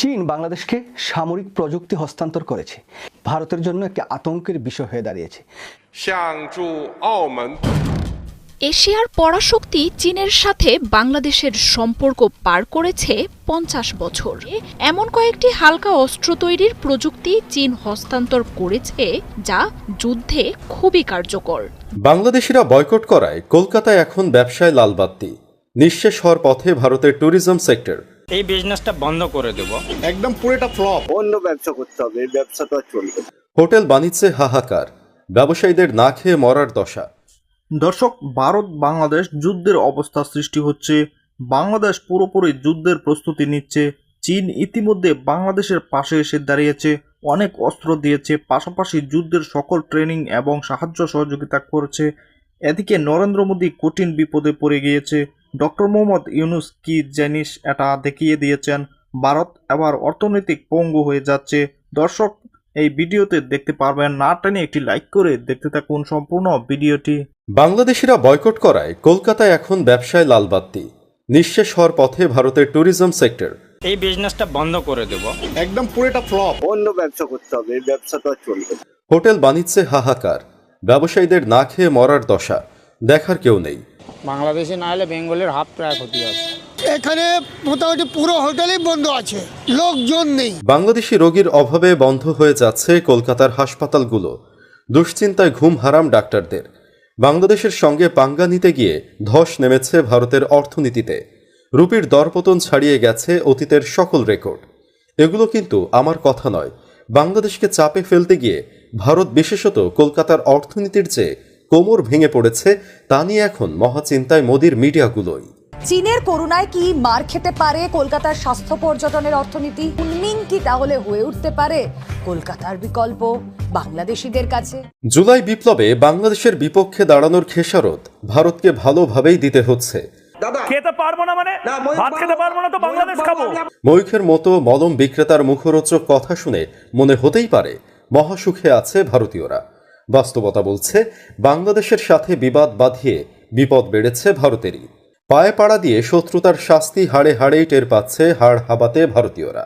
চীন বাংলাদেশকে সামরিক প্রযুক্তি হস্তান্তর করেছে, ভারতের জন্য একটি আতঙ্কের বিষয় হয়ে দাঁড়িয়েছে। এশিয়ার পরাশক্তি চীনের সাথে বাংলাদেশের সম্পর্ক পার করেছে 50 বছর। এমন কয়েকটি হালকা অস্ত্র তৈরির প্রযুক্তি চীন হস্তান্তর করেছে, যা যুদ্ধে খুবই কার্যকর। বাংলাদেশিরা বয়কট করায় কলকাতায় এখন ব্যবসায় লালবাতি। নিঃশেষ হওয়ার পথে ভারতের ট্যুরিজম সেক্টর। এই বিজনেসটা বন্ধ করে দেব। একদম পুরোটা ফ্লপ। অন্য ব্যবসা করতে হবে, এই ব্যবসা তো চলবে। হোটেল বাণিজ্যে হাহাকার, ব্যবসায়ীদের না খেয়ে মরার দশা। দর্শক, ভারত বাংলাদেশ যুদ্ধের অবস্থা সৃষ্টি হচ্ছে। বাংলাদেশ পুরোপুরি যুদ্ধের প্রস্তুতি নিচ্ছে। চীন ইতিমধ্যে বাংলাদেশের পাশে এসে দাঁড়িয়েছে, অনেক অস্ত্র দিয়েছে, পাশাপাশি যুদ্ধের সকল ট্রেনিং এবং সাহায্য সহযোগিতা করছে। এদিকে নরেন্দ্র মোদী কঠিন বিপদে পড়ে গিয়েছে। ডক্টর মোহাম্মদ ইউনূস কি জিনিস এটা দেখিয়ে দিয়েছেন। ভারত এবার অর্থনৈতিক পঙ্গু হয়ে যাচ্ছে। দর্শক, এই ভিডিওতে দেখতে পারবেন, না টেনে একটি লাইক করে দেখতে থাকুন সম্পূর্ণ ভিডিওটি। বাংলাদেশিরা বয়কট করায় কলকাতায় এখন ব্যবসায় লালবাতি। নিঃশেষ হওয়ার পথে ভারতের ট্যুরিজম সেক্টর। এই বিজনেসটা বন্ধ করে দেব। একদম পুরোটা ফ্লপ। অন্য ব্যবসা করতে হবে, এই ব্যবসা তো চলবে। হোটেল বাণিজ্যে হাহাকার, ব্যবসায়ীদের না খেয়ে মরার দশা। দেখার কেউ নেই। বাংলাদেশে না হলে বেঙ্গলের হাফ প্রায় ক্ষতি আছে। এখানে মোটামুটি পুরো হোটেলই বন্ধ আছে, লোকজন নেই। বাংলাদেশি রোগীর অভাবে বন্ধ হয়ে যাচ্ছে কলকাতার হাসপাতালগুলো। দুশ্চিন্তায় ঘুম হারাম ডাক্তারদের। বাংলাদেশের সঙ্গে পাঙ্গা নিতে গিয়ে ধস নেমেছে ভারতের অর্থনীতিতে। রুপির দরপতন ছাড়িয়ে গেছে অতীতের সকল রেকর্ড। এগুলো কিন্তু আমার কথা নয়। বাংলাদেশকে চাপে ফেলতে গিয়ে ভারত, বিশেষত কলকাতার অর্থনীতির চেয়ে কোমর ভেঙে পড়েছে, তা নিয়ে এখন মহাচিন্তায় মোদির মিডিয়াগুলোই। চীনের করুণায় কি মার খেতে পারে কলকাতার স্বাস্থ্য পর্যটনের অর্থনীতি? কুনমিং কি তাহলে হয়ে উঠতে পারে কলকাতার বিকল্প বাংলাদেশিদের কাছে? জুলাই বিপ্লবে বাংলাদেশের বিপক্ষে দাঁড়ানোর খেসারত ভারতকে ভালোভাবেই দিতে হচ্ছে। খেতে পারবো না মানে ভাত খেতে পারবো না তো বাংলাদেশ খাবো। ময়ূখের মতো মলম বিক্রেতার মুখরোচক কথা শুনে মনে হতেই পারে মহাসুখে আছে ভারতীয়রা। বাস্তবতা বলছে বাংলাদেশের সাথে বিবাদ বাঁধিয়ে বিপদ বেড়েছে ভারতেরই। পায়ে পাড়া দিয়ে শত্রুতার শাস্তি হাড়ে হাড়েই টের পাচ্ছে হাড় হাবাতে ভারতীয়রা।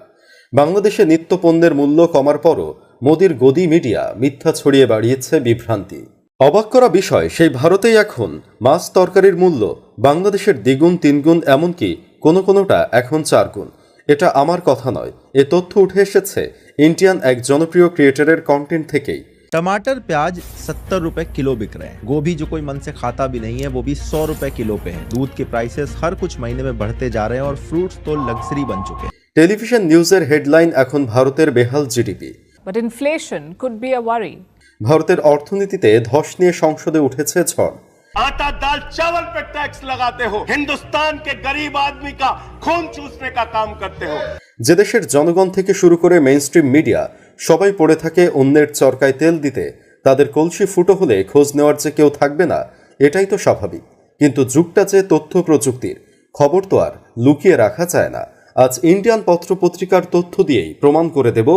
বাংলাদেশে নিত্যপণ্যের মূল্য কমার পরও মোদির গদি মিডিয়া মিথ্যা ছড়িয়ে বাড়িয়েছে বিভ্রান্তি। অবাক করা বিষয়, সেই ভারতেই এখন মাছ তরকারির মূল্য বাংলাদেশের দ্বিগুণ, তিনগুণ, এমনকি কোনোটা এখন 4 গুণ। এটা আমার কথা নয়, এ তথ্য উঠে এসেছে ইন্ডিয়ান এক জনপ্রিয় ক্রিয়েটরের কন্টেন্ট থেকেই। टमाटर प्याज 70 रुपए किलो बिक रहे हैं। गोभी जो कोई मन से खाता भी नहीं है, वो भी 100 रुपए किलो पे है। दूध के प्राइसेस हर कुछ महीने में बढ़ते जा रहे हैं और फ्रूट्स तो लग्जरी बन चुके हैं। টেলিভিশন নিউজের হেডলাইন এখন ভারতের বেহাল GDP. But inflation could be a worry. ভারতের অর্থনীতিতে ধস নিয়ে সংসদে উঠেছে ঝড়। आटा दाल चावल पे टैक्स लगाते हो, हिंदुस्तान के गरीब आदमी का खून चूसने का काम करते हो। যে দেশের জনগণ থেকে শুরু করে মেইনস্ট্রিম মিডিয়া সবাই পড়ে থাকে অন্যের চরকায় তেল দিতে, তাদের কলসি ফুটো হলে খোঁজ নেওয়ার যে কেউ থাকবে না, এটাই তো স্বাভাবিক। কিন্তু যুগটা যে তথ্য প্রযুক্তির, খবর তো আর লুকিয়ে রাখা যায় না। আজ ইন্ডিয়ান পত্রপত্রিকার তথ্য দিয়েই প্রমাণ করে দেব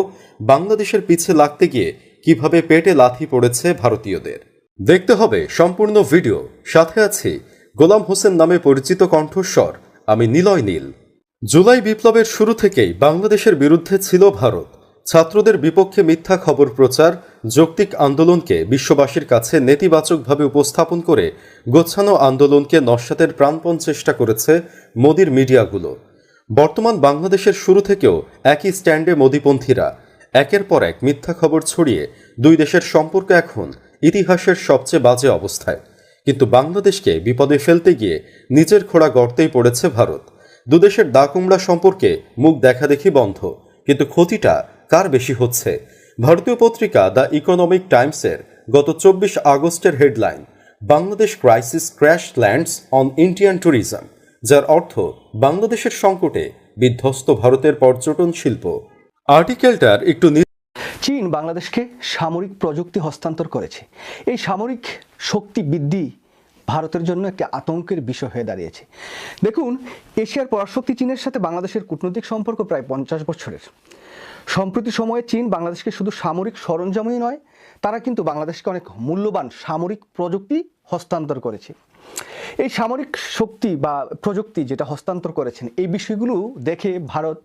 বাংলাদেশের পিছে লাগতে গিয়ে কিভাবে পেটে লাথি পড়েছে ভারতীয়দের। দেখতে হবে সম্পূর্ণ ভিডিও। সাথে আছি গোলাম হোসেন নামে পরিচিত কণ্ঠস্বর, আমি নিলয় নীল। জুলাই বিপ্লবের শুরু থেকেই বাংলাদেশের বিরুদ্ধে ছিল ভারত। ছাত্রদের বিপক্ষে মিথ্যা খবর প্রচার, যৌক্তিক আন্দোলনকে বিশ্ববাসীর কাছে নেতিবাচকভাবে উপস্থাপন করে গোছানো আন্দোলনকে নস্যাতের প্রাণপণ চেষ্টা করেছে মোদির মিডিয়াগুলো। বর্তমান বাংলাদেশের শুরু থেকেও একই স্ট্যান্ডে মোদিপন্থীরা একের পর এক মিথ্যা খবর ছড়িয়ে দুই দেশের সম্পর্ক এখন ইতিহাসের সবচেয়ে বাজে অবস্থায়। কিন্তু বাংলাদেশকে বিপদে ফেলতে গিয়ে নিজের খোঁড়া গর্তেই পড়েছে ভারত। দুদেশের দাকুমড়া সম্পর্কে মুখ দেখাদেখি বন্ধ, কিন্তু ক্ষতিটা কার বেশি হচ্ছে? ভারতীয় পত্রিকা দ্য ইকোনমিক টাইমসের গত 24 আগস্টের headline, Bangladesh crisis crash lands on Indian tourism, যার অর্থ বাংলাদেশের সংকটে বিধ্বস্ত ভারতের পর্যটন শিল্প। আর্টিকেলটার একটু চীন বাংলাদেশকে সামরিক প্রযুক্তি হস্তান্তর করেছে। এই সামরিক শক্তি বৃদ্ধি ভারতের জন্য একটি আতঙ্কের বিষয় হয়ে দাঁড়িয়েছে। দেখুন, এশিয়ার পরাশক্তি চীনের সাথে বাংলাদেশের কূটনৈতিক সম্পর্ক প্রায় 50 বছরের। সম্প্রতি সময়ে চীন বাংলাদেশকে শুধু সামরিক সরঞ্জামই নয়, তারা কিন্তু বাংলাদেশকে অনেক মূল্যবান সামরিক প্রযুক্তি হস্তান্তর করেছে। এই সামরিক শক্তি বা প্রযুক্তি যেটা হস্তান্তর করেছেন, এই বিষয়গুলো দেখে ভারত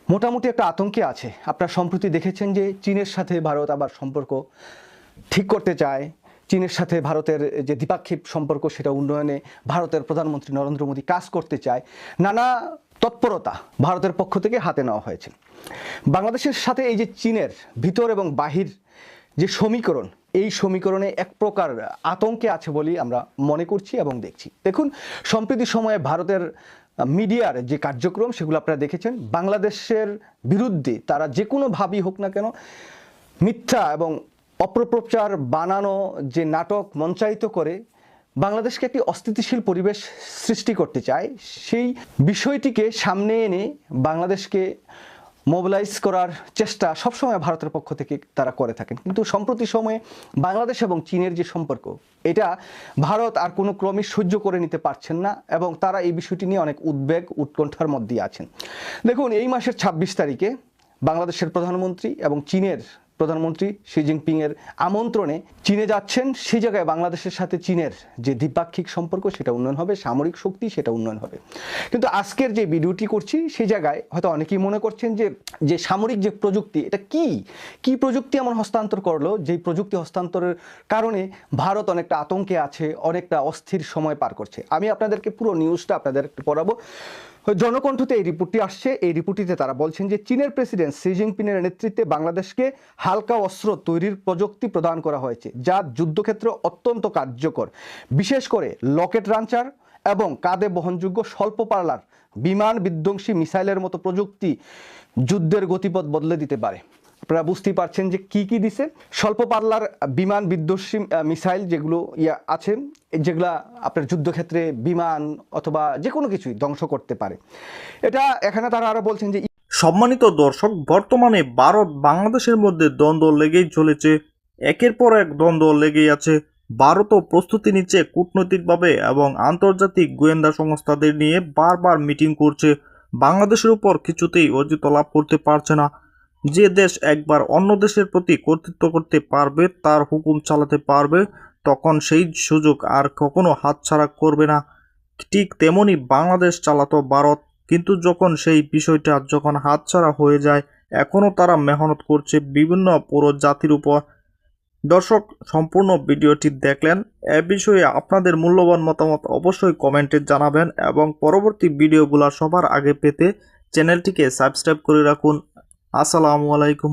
মোটামুটি একটা আতঙ্কে আছে। আপনারা সম্প্রতি দেখেছেন যে চীনের সাথে ভারত আবার সম্পর্ক ঠিক করতে চায়। চীনের সাথে ভারতের যে দ্বিপাক্ষিক সম্পর্ক সেটা উন্নয়নে ভারতের প্রধানমন্ত্রী নরেন্দ্র মোদী কাজ করতে চায়। নানা তৎপরতা ভারতের পক্ষ থেকে হাতে নেওয়া হয়েছে। বাংলাদেশের সাথে এই যে চীনের ভিতর এবং বাহির যে সমীকরণ, এই সমীকরণে এক প্রকার আতঙ্কে আছে বলেই আমরা মনে করছি এবং দেখছি। দেখুন, সম্প্রতি সময়ে ভারতের মিডিয়ার যে কার্যক্রম সেগুলো আপনারা দেখেছেন। বাংলাদেশের বিরুদ্ধে তারা যে কোনোভাবেই হোক না কেন মিথ্যা এবং অপপ্রচার বানানো যে নাটক মঞ্চায়িত করে বাংলাদেশকে একটি অস্থিতিশীল পরিবেশ সৃষ্টি করতে চায়, সেই বিষয়টিকে সামনে এনে বাংলাদেশকে মোবিলাইজ করার চেষ্টা সবসময় ভারতের পক্ষ থেকে তারা করে থাকেন। কিন্তু সম্প্রতি সময়ে বাংলাদেশ এবং চীনের যে সম্পর্ক, এটা ভারত আর কোনো ক্রমে সহ্য করে নিতে পারছেন না এবং তারা এই বিষয়টি নিয়ে অনেক উদ্বেগ উৎকণ্ঠার মধ্যে আছেন। দেখুন, এই মাসের 26 তারিখে বাংলাদেশের প্রধানমন্ত্রী এবং চীনের প্রধানমন্ত্রী শি জিনপিংয়ের আমন্ত্রণে চীনে যাচ্ছেন। সেই জায়গায় বাংলাদেশের সাথে চীনের যে দ্বিপাক্ষিক সম্পর্ক সেটা উন্নয়ন হবে, সামরিক শক্তি সেটা উন্নয়ন হবে। কিন্তু আজকের যে ভিডিওটি করছি সেই জায়গায় হয়তো অনেকেই মনে করছেন যে সামরিক যে প্রযুক্তি, এটা কি প্রযুক্তি এমন হস্তান্তর করলো যেই প্রযুক্তি হস্তান্তরের কারণে ভারত অনেকটা আতঙ্কে আছে, অনেকটা অস্থির সময় পার করছে। আমি আপনাদেরকে পুরো নিউজটা আপনাদের পড়াবো। জনকণ্ঠতে এই রিপোর্টটি আসছে। এই রিপোর্টটিতে তারা বলছেন যে চীনের প্রেসিডেন্ট শি জিনপিংয়ের নেতৃত্বে বাংলাদেশকে হালকা অস্ত্র তৈরির প্রযুক্তি প্রদান করা হয়েছে, যা যুদ্ধক্ষেত্রে অত্যন্ত কার্যকর। বিশেষ করে লকেট লঞ্চার এবং কাঁধে বহনযোগ্য স্বল্প পাল্লার বিমান বিধ্বংসী মিসাইলের মতো প্রযুক্তি যুদ্ধের গতিপথ বদলে দিতে পারে। আপনারা বুঝতেই পারছেন যে কি দিছে। স্বল্প পাল্লার বিমান বিধ্বংসী মিসাইল যেগুলো আছে, যেগুলা আপনার যুদ্ধক্ষেত্রে বিমান অথবা যে কোনো কিছুই ধ্বংস করতে পারে। এটা এখানে তারা আরো বলছেন যে সম্মানিত দর্শক, বর্তমানে ভারত বাংলাদেশের মধ্যে দ্বন্দ্ব লেগেই চলেছে। একের পর এক দ্বন্দ্ব লেগেই আছে। ভারতও প্রস্তুতি নিচ্ছে কূটনৈতিকভাবে এবং আন্তর্জাতিক গোয়েন্দা সংস্থাদের নিয়ে বারবার মিটিং করছে। বাংলাদেশের উপর কিছুতেই অর্জিত লাভ করতে পারছে না। যে দেশ একবার অন্য দেশের প্রতি কর্তৃত্ব করতে পারবে, তার হুকুম চালাতে পারবে, তখন সেই সুযোগ আর কখনো হাতছাড়া করবে না। ঠিক তেমনি বাংলাদেশ চালাতো ভারত, কিন্তু যখন সেই বিষয়টা যখন হাতছাড়া হয়ে যায়, এখনও তারা মেহনত করছে বিভিন্ন পুরো জাতির উপর। দর্শক, সম্পূর্ণ ভিডিওটি দেখলেন। এ বিষয়ে আপনাদের মূল্যবান মতামত অবশ্যই কমেন্টে জানাবেন এবং পরবর্তী ভিডিওগুলো সবার আগে পেতে চ্যানেলটিকে সাবস্ক্রাইব করে রাখুন। আসসালামু আলাইকুম।